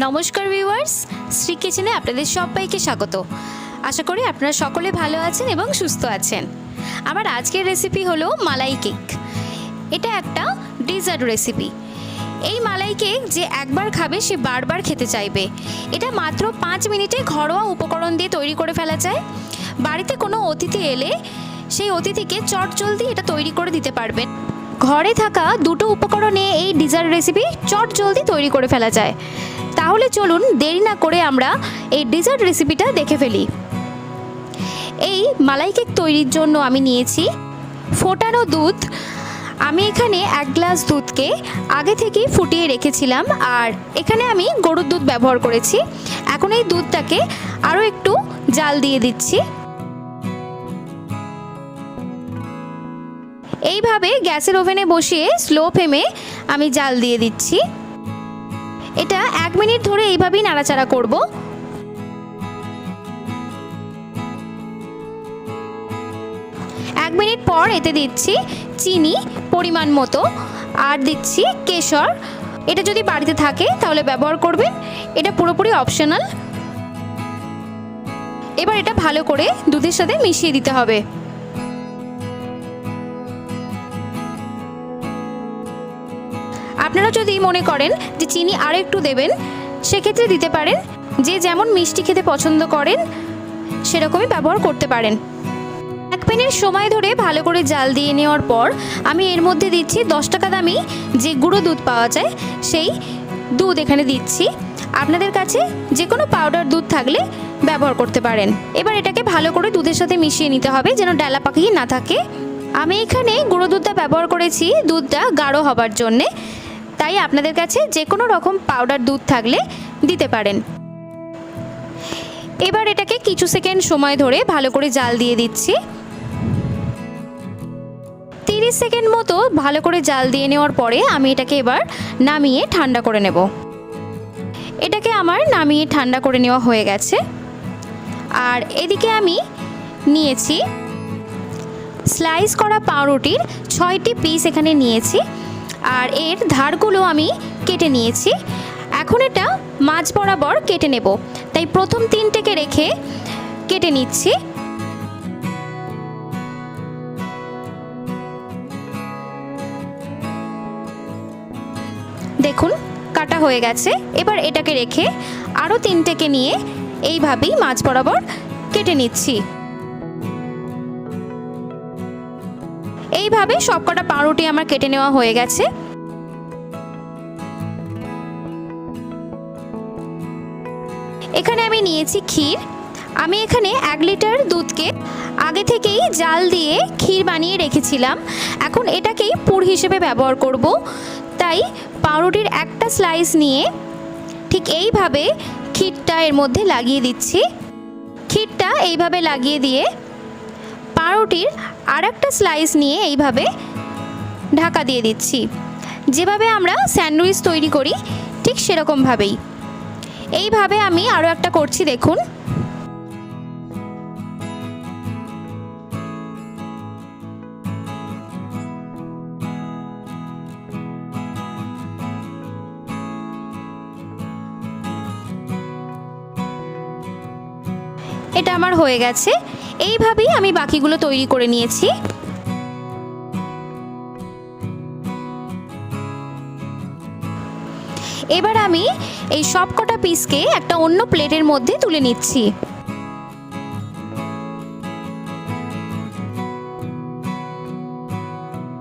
নমস্কার ভিউয়ার্স, শ্রী কিচেনে আপনাদের সবাইকে স্বাগত। আশা করি আপনারা সকলে ভালো আছেন এবং সুস্থ আছেন। আমার আজকের রেসিপি হলো মালাই কেক। এটা একটা ডেজার্ট রেসিপি। এই মালাই কেক যে একবার খাবে সে বারবার খেতে চাইবে। এটা মাত্র 5 মিনিটে ঘরোয়া উপকরণ দিয়ে তৈরি করে ফেলা যায়। বাড়িতে কোনো অতিথি এলে সেই অতিথিকে চটজলদি এটা তৈরি করে দিতে পারবেন। ঘরে থাকা দুটো উপকরণে এই ডেজার্ট রেসিপি চটজলদি তৈরি করে ফেলা যায়। তাহলে চলুন দেরি না করে আমরা এই ডেজার্ট রেসিপিটা দেখে ফেলি। এই মালাই কেক তৈরির জন্য আমি নিয়েছি ফোটানো দুধ। আমি এখানে 1 গ্লাস দুধকে আগে থেকেই ফুটিয়ে রেখেছিলাম, আর এখানে আমি গরুর দুধ ব্যবহার করেছি। এখন এই দুধটাকে আরও একটু জাল দিয়ে দিচ্ছি। এইভাবে গ্যাসের ওভেনে বসিয়ে স্লো ফ্লেমে আমি জাল দিয়ে দিচ্ছি। এটা 1 মিনিট ধরে এইভাবেই নাড়াচাড়া করব। এক মিনিট পর এতে দিচ্ছি চিনি পরিমাণ মতো, আর দিচ্ছি কেশর। এটা যদি বাড়িতে থাকে তাহলে ব্যবহার করবেন, এটা পুরোপুরি অপশনাল। এবার এটা ভালো করে দুধের সাথে মিশিয়ে দিতে হবে। আপনারা যদি মনে করেন যে চিনি আরও একটু দেবেন, সেক্ষেত্রে দিতে পারেন। যে যেমন মিষ্টি খেতে পছন্দ করেন সেরকমই ব্যবহার করতে পারেন। 1 মিনিট সময় ধরে ভালো করে জাল দিয়ে নেওয়ার পর আমি এর মধ্যে দিচ্ছি 10 টাকা দামি যে গুঁড়ো দুধ পাওয়া যায় সেই দুধ এখানে দিচ্ছি। আপনাদের কাছে যে কোনো পাউডার দুধ থাকলে ব্যবহার করতে পারেন। এবার এটাকে ভালো করে দুধের সাথে মিশিয়ে নিতে হবে যেন ডালা পাকি না থাকে। আমি এখানে গুঁড়ো দুধটা ব্যবহার করেছি দুধটা গাঢ় হবার জন্যে, তাই আপনাদের কাছে যে কোনো রকম পাউডার দুধ থাকলে দিতে পারেন। এবার এটাকে কিছু সেকেন্ড সময় ধরে ভালো করে জাল দিয়ে দিচ্ছি। 30 সেকেন্ড মতো ভালো করে জাল দিয়ে নেওয়ার পরে আমি এটাকে এবার নামিয়ে ঠান্ডা করে নেব। এটাকে আমার নামিয়ে ঠান্ডা করে নেওয়া হয়ে গেছে। আর এদিকে আমি নিয়েছি স্লাইস করা পাউরুটির 6টি পিস এখানে নিয়েছি, আর এর ধারগুলো আমি কেটে নিয়েছি। এখন এটা মাঝ বরাবর কেটে নেব, তাই প্রথম 3টেকে রেখে কেটে নিচ্ছি। দেখুন কাটা হয়ে গেছে। এবার এটাকে রেখে আরও 3টেকে নিয়ে এইভাবেই মাঝ বরাবর কেটে নিচ্ছি। এইভাবে সবকটা পাউরুটি আমার কেটে নেওয়া হয়ে গেছে। এখানে আমি নিয়েছি ক্ষীর। আমি এখানে 1 লিটার দুধকে আগে থেকেই জাল দিয়ে ক্ষীর বানিয়ে রেখেছিলাম। এখন এটাকেই পুর হিসেবে ব্যবহার করব, তাই পাউরুটির একটা স্লাইস নিয়ে ঠিক এইভাবে ক্ষীরটা এর মধ্যে লাগিয়ে দিচ্ছি। ক্ষীরটা এইভাবে লাগিয়ে দিয়ে পাউরুটির আর একটা স্লাইস নিয়ে এইভাবে ঢাকা দিয়ে দিচ্ছি। যেভাবে আমরা স্যান্ডউইচ তৈরি করি ঠিক সেরকমভাবেই। এইভাবে আমি আরও একটা করছি, দেখুন। এটা আমার হয়ে গেছে। এইভাবেই আমি বাকিগুলো তৈরি করে নিয়েছি। এবার আমি এই সবকটা পিসকে একটা অন্য প্লেটের মধ্যে তুলে নিচ্ছি।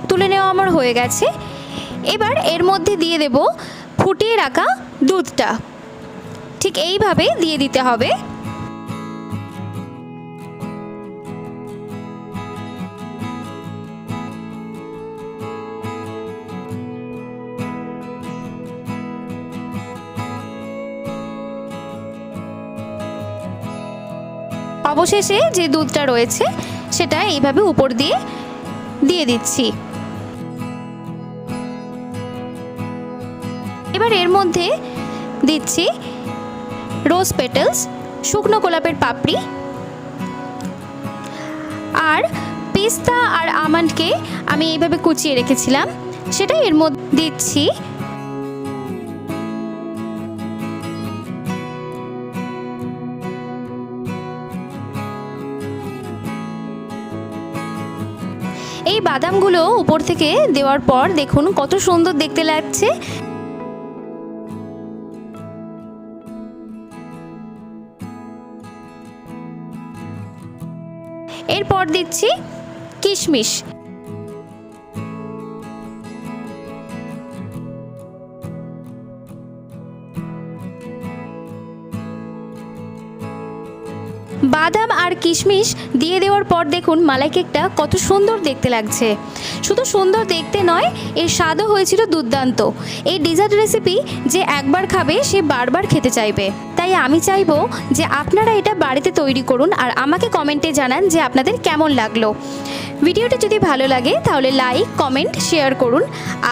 তুলে নেওয়া আমার হয়ে গেছে। এবার এর মধ্যে দিয়ে দেব ফুটিয়ে রাখা দুধটা। ঠিক এইভাবে দিয়ে দিতে হবে। অবশেষে যে দুধটা রয়েছে সেটা এইভাবে উপর দিয়ে দিয়ে দিচ্ছি। এবার এর মধ্যে দিচ্ছি রোজ পেটালস, শুকনো গোলাপের পাপড়ি, আর পিস্তা আর আমন্ডকে আমি এইভাবে কুচিয়ে রেখেছিলাম সেটা এর মধ্যে দিচ্ছি। এই বাদামগুলো উপর থেকে দেওয়ার পর দেখুন কত সুন্দর দেখতে লাগছে। এরপর দিচ্ছি কিশমিশ। বাদাম আর কিশমিশ দিয়ে দেওয়ার পর দেখুন মালাই কেকটা কত সুন্দর দেখতে লাগছে। শুধু সুন্দর দেখতে নয়, এর স্বাদও হয়েছিল দুর্দান্ত। এই ডেজার্ট রেসিপি যে একবার খাবে সে বারবার খেতে চাইবে। তাই আমি চাইবো যে আপনারা এটা বাড়িতে তৈরি করুন আর আমাকে কমেন্টে জানান যে আপনাদের কেমন লাগলো। ভিডিওটি যদি ভালো লাগে তাহলে লাইক, কমেন্ট, শেয়ার করুন।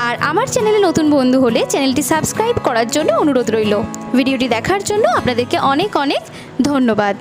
আর আমার চ্যানেলে নতুন বন্ধু হলে চ্যানেলটি সাবস্ক্রাইব করার জন্য অনুরোধ রইল। ভিডিওটি দেখার জন্য আপনাদেরকে অনেক অনেক ধন্যবাদ।